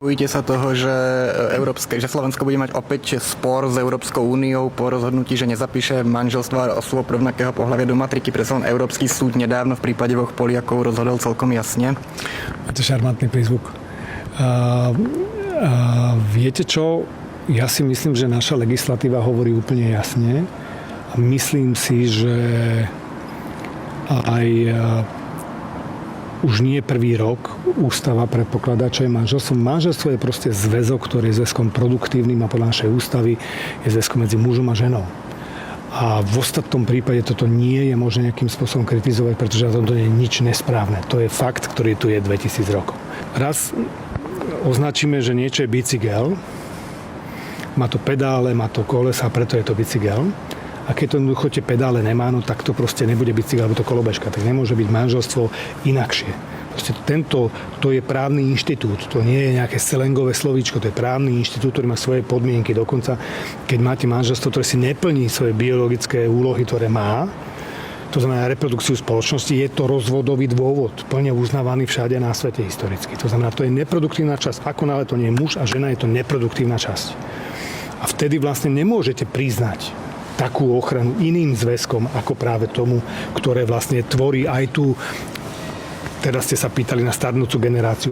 Bojíte sa toho, že Slovensko bude mať opäť spor s Európskou úniou po rozhodnutí, že nezapíše manželstva osôb rovnakého pohlavia do matriky? Predsa len Európsky súd nedávno v prípade dvoch Poliakov rozhodol celkom jasne. Máte šarmantný prízvuk. Viete čo? Ja si myslím, že naša legislatíva hovorí úplne jasne a myslím si, že aj už nie prvý rok ústava predpokladá, čo je manželstvo. Manželstvo je proste zväzok, ktorý je zväzkom produktívnym a podľa našej ústavy je zväzkom medzi mužom a ženou. A v ostatnom prípade toto nie je možné nejakým spôsobom kritizovať, pretože na tomto nie je nič nesprávne. To je fakt, ktorý tu je 2000 rokov. Raz označíme, že niečo je bicykel, má to pedále, má to kolesa, preto je to bicykel. A keď to jednoducho tie pedále nemá, no tak to proste nebude bicykel, alebo to kolobežka. Tak nemôže byť manželstvo inakšie. Proste to je právny inštitút. To nie je nejaké selengové slovíčko. To je právny inštitút, ktorý má svoje podmienky. Dokonca, keď máte manželstvo, ktoré si neplní svoje biologické úlohy, ktoré má, to znamená reprodukciu spoločnosti, je to rozvodový dôvod, plne uznávaný všade na svete historicky. To znamená, to je neproduktívna časť. Ako náhle to nie je muž a žena, je to neproduktívna časť. A vtedy vlastne nemôžete priznať takú ochranu iným zväzkom, ako práve tomu, ktoré vlastne tvorí aj tú, teraz ste sa pýtali na starnúcu generáciu.